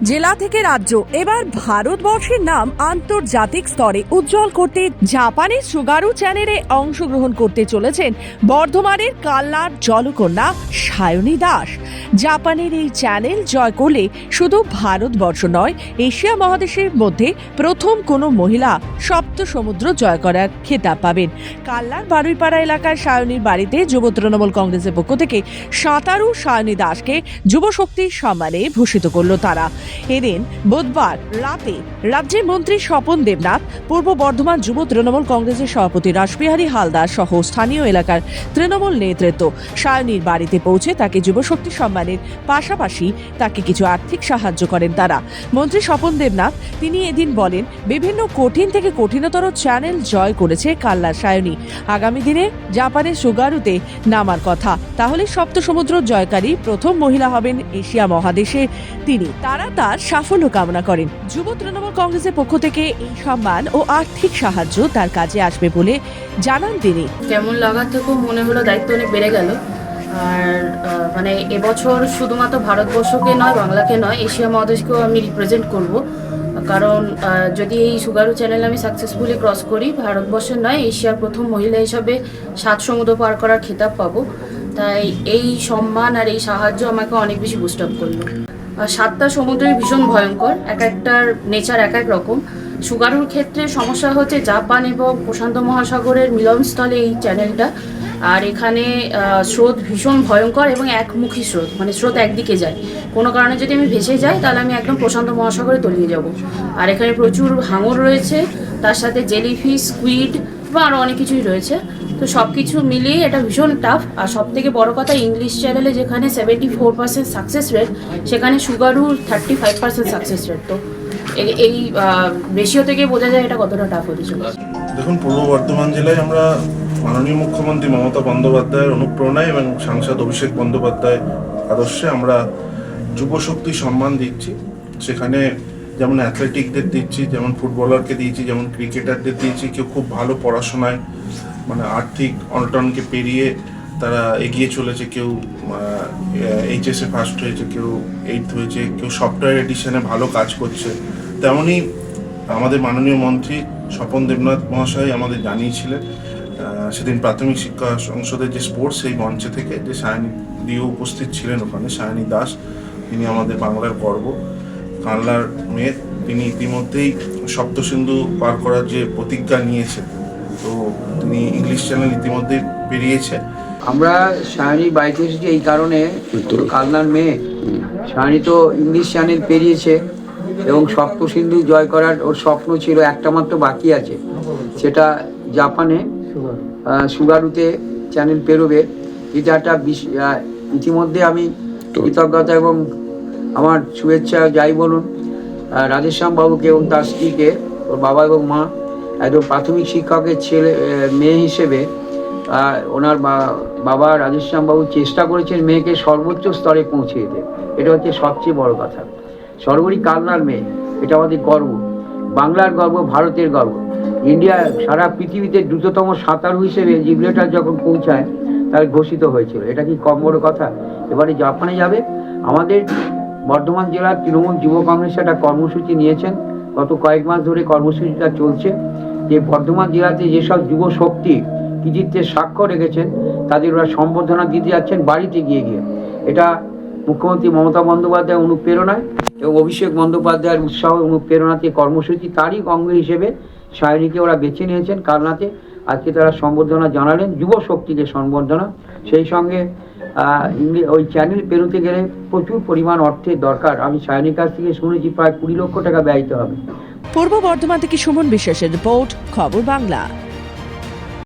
জেলা থেকে রাজ্য, এবার ভারতবর্ষের নাম আন্তর্জাতিক স্তরে উজ্জ্বল করতে জাপানের সুগারু চ্যানেলে অংশগ্রহণ করতে চলেছেন বর্ধমানের কাল্লার জলকন্যা সায়নী দাস। জাপানের এই চ্যানেল জয় করলে শুধু ভারতবর্ষ নয়, এশিয়া মহাদেশের মধ্যে প্রথম কোনো মহিলা সপ্ত সমুদ্র জয় করার খেতাব পাবেন। কাল্লার বারুইপাড়া এলাকার সায়নীর বাড়িতে যুব তৃণমূল কংগ্রেসের পক্ষ থেকে সাঁতারু সায়নী দাসকে যুব শক্তির সম্মানে ভূষিত করল তারা। এদিন বুধবার রাতে রাজ্যের মন্ত্রী স্বপন দেবনাথ, পূর্ব বর্ধমান যুব তৃণমূল কংগ্রেসের সভাপতি রাসবিহারী হালদার সহ স্থানীয় এলাকার তৃণমূল নেতৃত্ব সায়নীর বাড়িতে পৌঁছে তাকে যুব শক্তি সম্মানের পাশাপাশি তাকে কিছু আর্থিক সাহায্য করেন তারা। মন্ত্রী স্বপন দেবনাথ তিনি এদিন বলেন, বিভিন্ন কঠিন থেকে কঠিনতর চ্যানেল জয় করেছে কাল্লার সায়নী। আগামী দিনে জাপানের সুগারুতে নামার কথা, তাহলে সপ্ত সমুদ্র জয়কারী প্রথম মহিলা হবেন এশিয়া মহাদেশে তিনি। তারা তার সাফল্য কামনা করেন। যুব তৃণমূল কংগ্রেসের পক্ষ থেকে এই সম্মান ও আর্থিক সাহায্য তার কাজে আসবে বলে জানান তিনি। কেমন লাগার থেকেও মনে হলো দায়িত্ব অনেক বেড়ে গেল। আর মানে এবছর শুধুমাত্র ভারতবর্ষকে নয়, বাংলাকে নয়, এশিয়া মহাদেশকেও আমি রিপ্রেজেন্ট করব। কারণ যদি এই সুগারু চ্যানেল আমি সাকসেসফুলি ক্রস করি, ভারতবর্ষের নয় এশিয়ার প্রথম মহিলা হিসাবে 7 সমুদ্র পার করার খেতাব পাবো। তাই এই সম্মান আর এই সাহায্য আমাকে অনেক বেশি বুস্ট আপ করলো। 7টা সমুদ্রই ভীষণ ভয়ঙ্কর, এক একটার নেচার এক এক রকম। সুগারুর ক্ষেত্রে সমস্যা হচ্ছে জাপান এবং প্রশান্ত মহাসাগরের মিলনস্থলে এই চ্যানেলটা, আর এখানে স্রোত ভীষণ ভয়ঙ্কর এবং একমুখী স্রোত, মানে স্রোত একদিকে যায়। কোনো কারণে যদি আমি ভেসে যাই তাহলে আমি একদম প্রশান্ত মহাসাগরে তলিয়ে যাব। আর এখানে প্রচুর হাঙর রয়েছে, তার সাথে জেলিফিশ, স্কুইড বা আরও অনেক কিছুই রয়েছে। তো সব কিছু মিলিয়ে এটা ভীষণ টাফ। আর সব থেকে বড় কথা, ইংলিশ চ্যানেলে যেখানে 74% সাকসেস রেট, সেখানে সুগারুর 35% সাকসেস রেট। তো এই রেশিও থেকে বোঝা যায় এটা কতটা টাফ হতে চলেছে। দেখুন, পূর্ব বর্ধমান জেলায় আমরা মাননীয় মুখ্যমন্ত্রী মমতা বন্দ্যোপাধ্যায়ের অনুপ্রেরণায় এবং সাংসদ অভিষেক বন্দ্যোপাধ্যায় আদর্শে আমরা যুব শক্তি সম্মান দিচ্ছি। সেখানে যেমন অ্যাথলেটিকদের দিচ্ছি, যেমন ফুটবলারকে দিয়েছি, যেমন ক্রিকেটারদের দিয়েছি। কেউ খুব ভালো পড়াশোনায় মানে আর্থিক অনটনকে পেরিয়ে তারা এগিয়ে চলেছে, কেউ এইচএসে ফার্স্ট হয়েছে, কেউ 8th হয়েছে, কেউ সফটওয়্যার এডিশনে ভালো কাজ করছে। তেমনই আমাদের মাননীয় মন্ত্রী স্বপন দেবনাথ মহাশয় আমাদের জানিয়েছিলেন সেদিন প্রাথমিক শিক্ষা সংসদের যে স্পোর্টস, সেই মঞ্চে থেকে যে সায়নী দিও উপস্থিত ছিলেন ওখানে। সায়নী দাস তিনি আমাদের বাংলার গর্ব, কাল্লার মেয়ে। তিনি ইতিমধ্যেই সপ্তসিন্ধু পার করার যে প্রতিজ্ঞা নিয়েছেন, তো তিনি ইংলিশ চ্যানেল ইতিমধ্যেই পেরিয়েছে। আমরা সায়নীর বাড়িতে এসেছি এই কারণে, কাল্লার মেয়ে সায়নী তো ইংলিশ চ্যানেল পেরিয়েছে এবং সপ্তসিন্ধু জয় করার ওর স্বপ্ন ছিল, একটা মাত্র বাকি আছে, সেটা জাপানে সুগারুতে চ্যানেল পেরোবে। এটা একটা ইতিমধ্যে আমি কৃতজ্ঞতা এবং আমার শুভেচ্ছা যাই বলুন রাধেশ্যাম বাবুকে এবং তার স্ত্রীকে, ওর বাবা এবং মা, একদম প্রাথমিক শিক্ষকের ছেলে মেয়ে হিসেবে ওনার বাবা রাধেশ্যাম বাবু চেষ্টা করেছেন মেয়েকে সর্বোচ্চ স্তরে পৌঁছে দিতে। এটা হচ্ছে সবচেয়ে বড় কথা। সর্বোপরি কাল্লার মেয়ে, এটা আমাদের গর্ব, বাংলার গর্ব, ভারতের গর্ব। ইন্ডিয়া সারা পৃথিবীতে দ্রুততম সাঁতারু হিসেবে জিবলেটার যখন পৌঁছায় তার ঘোষিত হয়েছিল। এটা কি কম বড় কথা? এবারে জাপানে যাবে। আমাদের বর্ধমান জেলার তৃণমূল যুব কংগ্রেস একটা কর্মসূচি নিয়েছেন, গত কয়েক মাস ধরে কর্মসূচিটা চলছে, যে বর্ধমান জেলাতে যেসব যুব শক্তি কৃতিত্বের স্বাক্ষর রেখেছেন তাদের ওরা সম্বর্ধনা দিতে যাচ্ছেন বাড়িতে গিয়ে গিয়ে। এটা মুখ্যমন্ত্রী মমতা বন্দ্যোপাধ্যায় অনুপ্রেরণায় এবং অভিষেক বন্দ্যোপাধ্যায়ের উৎসাহ অনুপ্রেরণাতে কর্মসূচি, তারই অঙ্গ হিসেবে সায়নীকে ওরা বেছে নিয়েছেন কালনাতে। আজকে তারা সম্বর্ধনা জানালেন, যুব শক্তিকে সম্বর্ধনা। সেই সঙ্গে ওই চ্যানেল পেরোতে গেলে প্রচুর পরিমাণ অর্থের দরকার। আমি সায়নীর কাছ থেকে শুনেছি প্রায় 20 লক্ষ টাকা ব্যয়িত হবে। পূর্ব বর্ধমান থেকে সুমন বিশ্বাসের রিপোর্ট, খবর বাংলা।